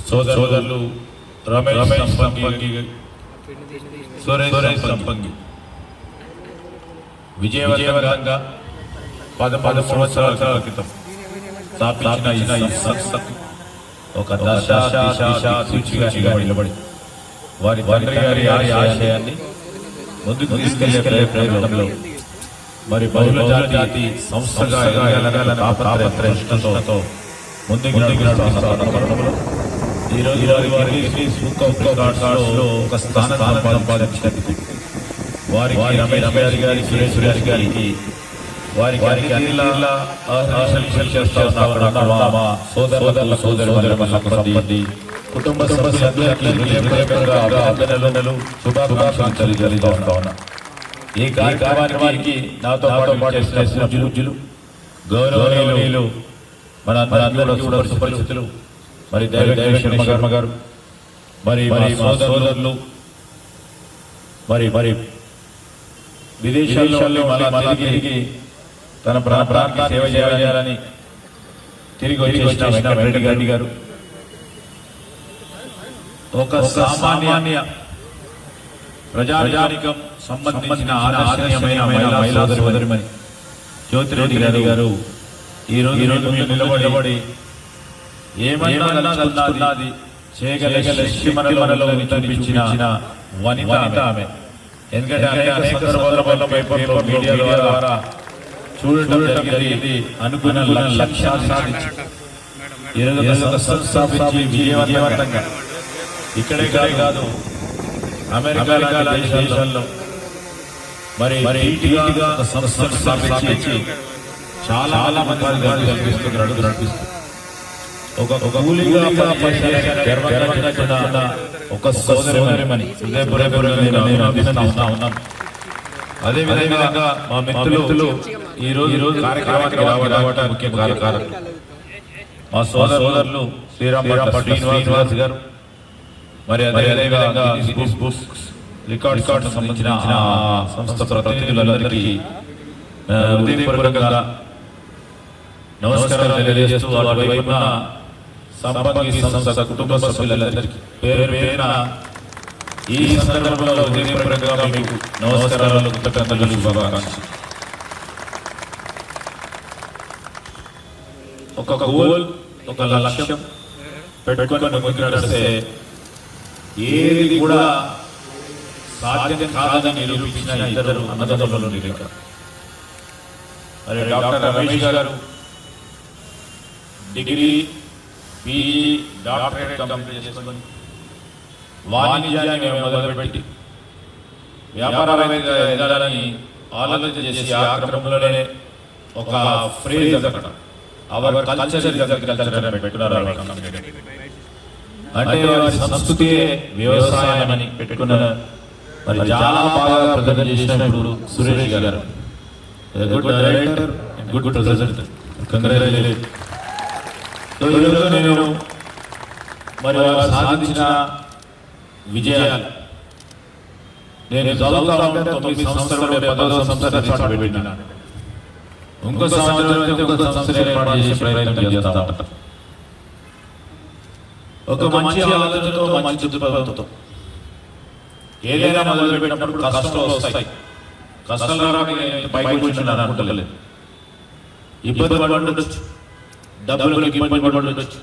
సోదరులు రమేష్ సంపంగి, సురేష్ సంపంగి విజయవంతంగా 11 సంవత్సరాల క్రితం స్థాపించిన ఈ సంస్థకు ఒక దశ సూచిగా నిలబడి వారి తండ్రి గారి ఆశయాన్ని ముందుకు తీసుకెళ్లే ప్రయత్నంలో మరి బహుళ జాతి సంస్థగా ఎదగాలన్న తాపత్రయంతో ముందుకు నడుస్తున్న ఈరోజు వారికి ఒక స్థానం సంపాదించినందుకు వారికి రమేష్ గారి సురేష్ గారికి వారికి సోదరుల కుటుంబ సభ్యులందరికీ అభినందనలు శుభాకాంక్షలు తెలియజేస్తా ఉన్నా. ఈ కార్యక్రమానికి నాతో పాటు చేసిన పూజ్యులు గౌరవనీయులు మన అందరూ సుపరిచితులు మరి దైవ శర్మ గారు, మరి సోదరులు, మరి విదేశాల్లో తిరిగి తన ప్రాంతానికి సేవ చేయాలని తిరిగి వచ్చిన రెడ్డి గారు ఒక సామాన్య ప్రజానికం సంబంధించిన ఆదర్శనీయమైన మహిళా సోదరిమణి జ్యోతిరెడ్డి గారు ఈరోజు మీరు నిలబడి ఏమన్నా చేయగల చూపించిన వనిత ఆమె. ఎందుకంటే అనేక సందర్భాల్లో మీడియా ద్వారా చూడటం జరిగింది. అనుకున్న లక్ష్యాలు సాధించి సంస్థాపించి విజయవంతంగా ఇక్కడే కాదు అమెరికా దేశాల్లో మరి సంస్థ స్థాపించి చాలా మంది నడిపిస్తుంది. ఒక ఒక సోదరిమణి ఉన్నాను. అదేవిధంగా మా మిత్రులు ఈరోజు కార్యక్రమానికి రావడానికి ముఖ్య కారణం మా సోదరులు శ్రీరామ్ శ్రీనివాస్ గారు, మరి అదేవిధంగా రికార్డ్ సంబంధించిన సంస్థ ప్రతినిధులందరికీ హృదయపూర్వకంగా నమస్కారం తెలియజేస్తూ అటువైపున సంపంగి సంస్థ కుటుంబ సభ్యులందరికీ పేరున ఈ సందర్భంలో హృదయపూర్వకంగా మీకు నమస్కారాలు, కృతజ్ఞతలు, శుభాకాంక్షలు. ఒక గోల్, ఒక లక్ష్యం పెట్టుకొని ముందుకు నడిస్తే ఏది కూడా సాధ్యం కాదని నిరూపించిన ఇద్దరు అన్నదమ్ములు ఇక్కడ. మరి డాక్టర్ రమేష్ గారు డిగ్రీ, పీజీ, డాక్టరేట్ కంప్లీట్ చేసుకొని వాణిజ్యాన్ని మొదలుపెట్టి వ్యాపారవేత్తగా ఎదగాలని ఆలోచన చేసి ఆ క్రమంలోనే ఒక ఫ్రేజ్ అక్కడ అవర్ కల్చర్ పెట్టుకున్నారు. అంటే వారి సంస్కృతి వ్యవసాయం అని పెట్టుకున్న మరి చాలా బాగా ప్రజెంట్ చేసినప్పుడు సురేష్ గారు good director, good president, congratulate. నేను మరి వారు సాధించిన విజయాలు నేను చదువుతా ఉంటే 9 సంవత్సరాలు 10వ సంవత్సరం పెట్టినాను. ఇంకో సంవత్సరం ఏర్పాటు చేసే ప్రయత్నం చేస్తా ఉంటాను. ఒక మంచి ఆలోచనతో, మంచి దృక్పథంతో ఏదైనా మొదలు పెట్టినప్పుడు కష్టాలు వస్తాయి. కష్టాలు రావడానికి పైకి కూర్చున్నాను అనుకుంటలేదు. ఇబ్బంది పడవచ్చు, డబ్బులకు ఇబ్బంది పడవచ్చు,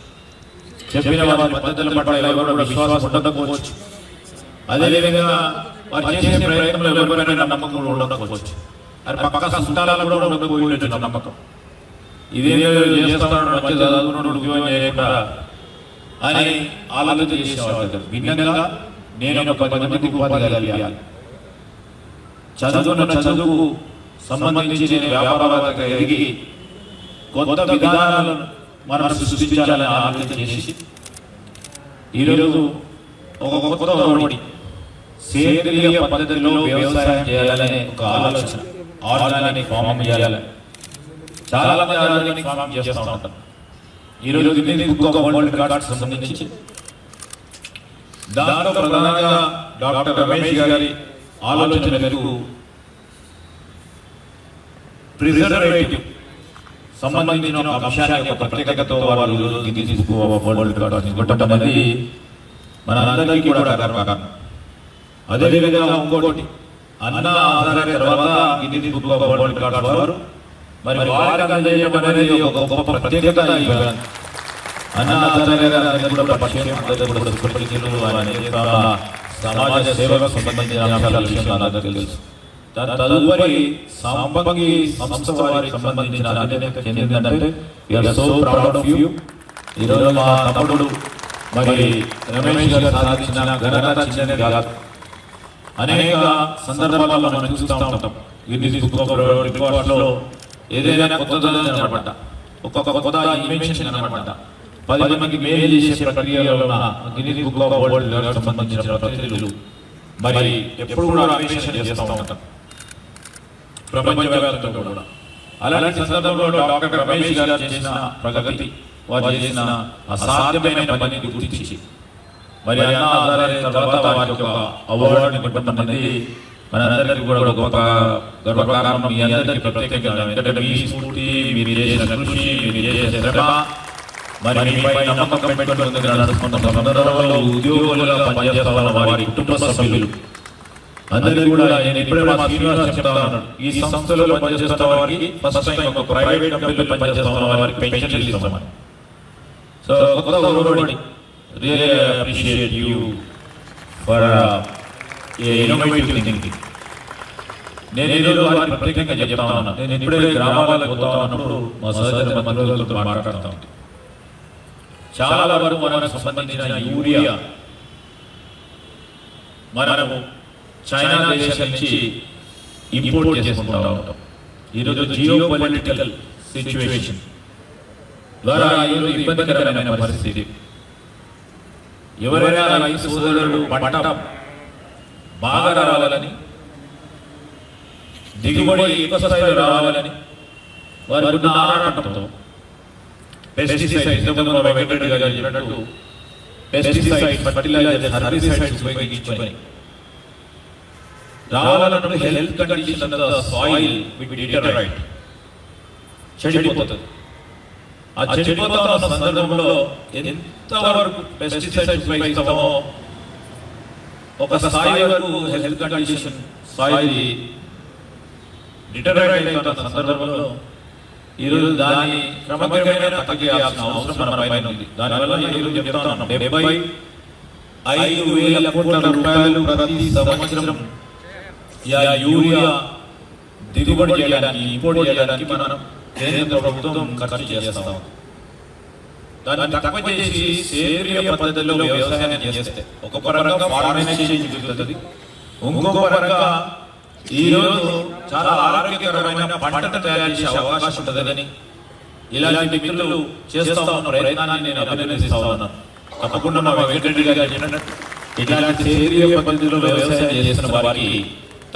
చెప్పిన వారి పద్ధతుల పట్ల ఎవరు విశ్వాసం ఉండకపోవచ్చు, అదేవిధంగా వారు చేసే ప్రయత్నంలో ఎవరైనా నమ్మకం ఉండకపోవచ్చు, అది పక్క సుంటాలలో కూడా ఉండకపోయినట్టు నమ్మకం. ఇదేదో చేస్తాడు, మంచి చదువుకున్నాడు, ఉద్యోగం చేయకుండా అని ఆలోచన చేసేవాళ్ళు. భిన్నంగా నేను ఒక 10 మందికి ఉపాధి కలిగాలి, చదువుకు సంబంధించి నేను వ్యాపారంగా ఎదిగి కొత్త విధానాలను మనం సృష్టించాలని ఆలోచన చేసి ఈరోజు ఒక కొత్త ఒరవడి సేంద్రియ పద్ధతిలో వ్యవసాయం చేయాలనే ఒక ఆలోచన, ఆర్గానిక్ ఫార్మింగ్ చేయాలని చాలా మంది ఆర్గానిక్ ఫార్మింగ్ చేస్తూ ఉంటారు. ఈరోజు వరల్డ్ రికార్డ్స్ సంబంధించి దాంట్లో ప్రధానంగా డాక్టర్ రమేష్ గారి ఆలోచన మేరకు ప్రిజర్వేటివ్ సంబంధించిన ఒక అంశాన్ని ఒక ప్రత్యేకతతో వారు Guinness book of world records ఇవ్వటం అనేది మన అందరికీ కూడా గర్వకారణం. అదేవిధంగా ఇంకోటి అన్న ఆధార తర్వాత Guinness book of world records వారు మరి వారికి అందజేయడం అనేది ఒక గొప్ప ప్రత్యేకత. అన్న ఆచార్య గారికి కూడా పరిచయం, అందరూ కూడా సుపరిచితులు, అనేక సమాజ సేవకు సంబంధించిన అంశాల విషయంలో అందరికీ తెలుసు. తదుపరి సంపంగి సంస్థ వారికి సంబంధించిన అధ్యయనం చెందిందంటే we're so proud of you. ఈరోజు మా తమ్ముడు మరి రమేష్ గారు సాధించిన ఘనత చిన్నది కాదు. అనేక సందర్భాల్లో మనం చూస్తూ ఉంటాం గిన్నిస్ బుక్ ఆఫ్ వరల్డ్ రికార్డ్స్లో ఏదైనా కొత్తదనం కనబడ్డ, ఒక్కొక్క కొత్త ఇన్వెన్షన్ కనబడ్డ, 10 మందికి మేలు చేసే ప్రక్రియలో ఉన్న Guinness book of world records సంబంధించిన ప్రతినిధులు మరి ఎప్పుడు కూడా అన్వేషణ చేస్తూ ఉంటాం ప్రపంచవ్యాప్తంగా కూడా. అలాంటి సందర్భంలో డాక్టర్ రమేష్ గారు చేసిన ప్రగతి, వారు చేసిన అసాధ్యమైన పనిని గుర్తించి మరి అన్న ఆధారైన తర్వాత వారికి ఒక అవార్డుని ఇవ్వడం అనేది మనందరికీ కూడా గొప్ప గర్వకారణం. మీ అందరికీ ప్రత్యేకంగా ఎందుకంటే మీ స్ఫూర్తి, మీరు చేసిన కృషి, మీరు చేసిన శ్రమ, మరి మీపై నమ్మకం పెట్టుకుని నడుస్తున్న సందర్భంలో ఉద్యోగులుగా పనిచేస్తున్న వారి కుటుంబ సభ్యులు అందరికీ కూడా నేను ఇప్పుడే మా శ్రీనివాస్ చెప్తా ఉన్నాను, ఈ సంస్థలో పనిచేస్తున్న వారికి ఫస్ట్ టైం ఒక ప్రైవేట్ కంపెనీలో పనిచేస్తున్న వారికి పెన్షన్ ఇస్తామని. సో కొత్త ఒరవడి, really appreciate you for innovative thinking. నేను ఈరోజు వారికి ప్రత్యేకంగా చెప్తా ఉన్నాను. నేను ఇప్పుడే గ్రామాలకు పోతా ఉన్నప్పుడు మా సహచర మంత్రులతో మాట్లాడుతూ ఉంటాను. చాలా వరకు మనకు సంబంధించిన యూరియా మనము చైనా దేశం నుంచి ఇంపోర్ట్ చేసుకుంటూ ఉంటాం. ఈరోజు జియో పొలిటికల్ సిచ్యువేషన్ ద్వారా ఈరోజు ఇబ్బందికరమైన పరిస్థితి. ఎవరైనా రైతు సోదరులు పంట బాగా రావాలని, దిగుబడి ఎక్కువ స్థాయిలో రావాలని వారు ఉన్న ఆరాటంతో పెస్టిసైడ్స్, వెంకటరెడ్డి గారు చెప్పినట్టు పెస్టిసైడ్స్, ఫర్టిలైజర్స్, హెర్బిసైడ్స్ ఉపయోగించుకొని రావాలన్నప్పుడు health condition of the soil will deteriorate, చెడిపోతుంది. ఆ చెడిపోతున్న సందర్భంలో ఎంతవరకు పెస్టిసైడ్స్ ఉపయోగిస్తామో ఒక స్థాయి వరకు హెల్త్ కండిషన్ సాయిల్ డిటెరైట్ అవుతున్న సందర్భంలో ఈరోజు దాన్ని క్రమక్రమేణా తగ్గించాల్సిన అవసరం మన పైన ఉంది. దానివల్ల ఈరోజు చెప్తా ఉన్నాం 75,000 కోట్ల రూపాయలు ప్రతి సంవత్సరం యూరియా దిగుబడి చేయడానికి, ఇంపోర్ట్ చేయడానికి మనం కేంద్ర ప్రభుత్వం ఖర్చు చేస్తాం. దాన్ని తక్కువ చేసి సేంద్రియ పద్ధతిలో వ్యవసాయం చేస్తే ఒక పరంగా ఫార్మేషన్ జరుగుతుంది, ఇంకొక పరంగా ఈరోజు చాలా ఆరోగ్యకరమైన పంటను తయారు చేసే అవకాశం ఉంటుందని ఇలాంటి మిత్రులు చేస్తా ఉన్న ప్రయత్నాన్ని నేను అభినందిస్తా ఉన్నాను. తప్పకుండా మా వెంకటరెడ్డి గారు చెప్పినట్టు ఇలాంటి సేంద్రియ పద్ధతిలో వ్యవసాయం చేసిన వారికి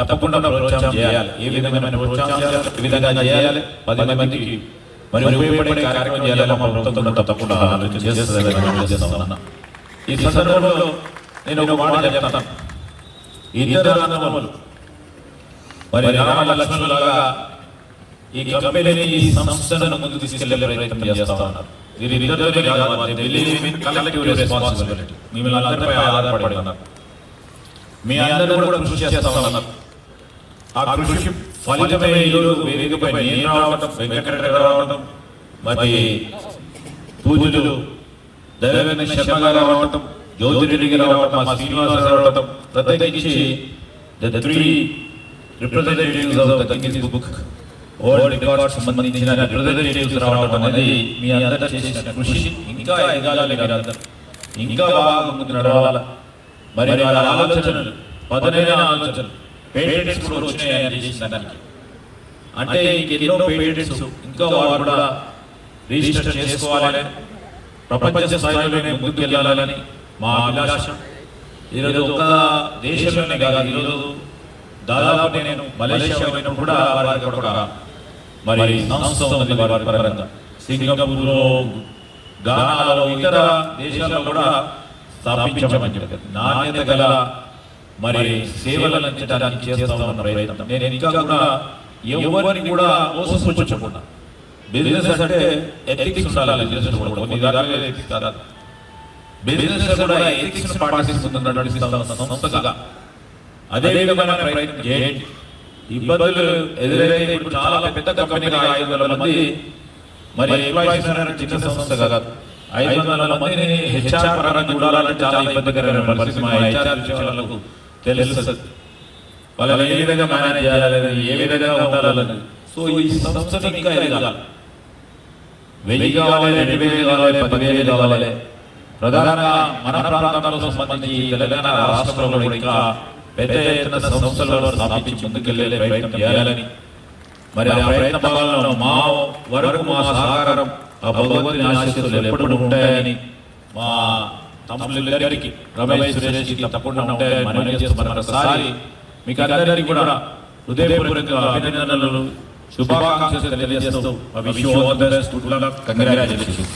తప్పకుండా ప్రోత్సాహం చేయాలి. ఏ విధమైన ప్రోత్సాహం చేయాలి, ఏ విధంగా చేయాలి, 10 మందికి మరి ఉపయోగపడే కార్యక్రమం చేయాలి. మా ప్రభుత్వం తప్పకుండా చేస్తున్నా. ఈ సందర్భంలో నేను ఒక మాట చెప్తాను. ఇద్దరు అన్నదమ్ములు మరి రామ లక్ష్మణులాగా ఈ కంపెనీని, ఈ సంస్థను ముందుకు తీసుకెళ్లే ప్రయత్నం చేస్తా ఉన్నారు. వీరిద్దరితో కాదు, కలెక్టివ్ రెస్పాన్సిబిలిటీ మిమ్మల్ని అందరిపై ఆధారపడి ఉన్నారు. మీ అందరూ కూడా కృషి చేస్తా ఉన్నారు. ఆ కృషి ఫలితమే ఈరోజు వేదికపై నేను రావడం, వెంకటరెడ్డి రావడం, మరి పూజలు దైవజ్ఞ శర్మ గారు రావడం, జ్యోతిరెడ్డి గారు రావడం, మా శ్రీనివాస రావడం, ప్రత్యేకించి the 3 representatives of the Guinness book world records సంబంధించిన రిప్రజెంటేటివ్స్ రావడం అనేది మీ అందరూ చేసిన కృషి. ఇంకా ఎదగాలి, ఇంకా బాగా ముందుకు నడవాలి. మరి వాళ్ళ ఆలోచనలు, పదునైన ఆలోచనలు, పేటెంట్స్ కూడా వచ్చినాయని చేసిన దానికి అంటే ఎన్నో పేటెంట్స్ ఇంకా వారు కూడా రిజిస్టర్ చేసుకోవాలని, ప్రపంచ స్థాయిలోనే ముందుకు వెళ్ళాలని మా అభిలాష. ఈరోజు ఒక దేశంలోనే కాదు, ఈరోజు దాదాపు నేను మలేషియా పోయినప్పుడు కూడా వారికి కూడా మరి సంస్థ ఉంది వారి పరంగా. సింగపూర్లో, గానాలో, ఇతర దేశాల్లో కూడా స్థాపించమని చెప్పారు. నాణ్యత గల మరి సేవలు అందించడానికి చేస్తా ఉన్న ప్రయత్నం. నేను ఇంకా కూడా ఎవరిని కూడా మోసపుచ్చకుండా బిజినెస్ అంటే ఎథిక్స్ ఉండాలి. బిజినెస్ కూడా కొన్ని రకాల ఎథిక్స్ కాదు. బిజినెస్ కూడా ఎథిక్స్ పాటిస్తున్నటువంటి సంస్థగా అదే విధమైన ప్రయత్నం చేయండి. ఇబ్బందులు ఎదురైతే ఇప్పుడు చాలా పెద్ద కంపెనీగా 500 మంది మరి ఎంప్లాయీస్ చిన్న సంస్థ కాదు. 500 మందిని హెచ్ఆర్ పరంగా చూడాలంటే చాలా ఇబ్బందికరమైన పరిస్థితి. మా హెచ్ఆర్ విషయాలకు తెలుసు వాళ్ళని ఏ విధంగా మేనేజ్ చేయాలని, ఏ విధంగా ఉండాలని. సో ఈ సంస్థని ఇంకా ఎదగాలి. 1000 కావాలి, 2000 కావాలి, 10,000 కావాలి. ప్రధానంగా మన ప్రాంతాలకు సంబంధించి తెలంగాణ రాష్ట్రంలో కూడా ఇంకా పెద్ద ఎత్తున సంస్థలను స్థాపించి ముందుకెళ్లే ప్రయత్నం చేయాలని, మరి ఆ ప్రయత్న భాగంలో మా వరకు మా సహకారం ఆ భగవంతుని ఆశీస్సులు ఎప్పుడు ఉంటాయని మా తమ్ముళ్ళందరికీ రమేష్ సురేష్కి తప్పకుండా ఉంటాయని మనవి చేస్తూ మరొకసారి మీకు అందరికీ కూడా హృదయపూర్వక అభినందనలు, శుభాకాంక్షలు తెలియజేస్తూ కంగ్రాచులేషన్స్.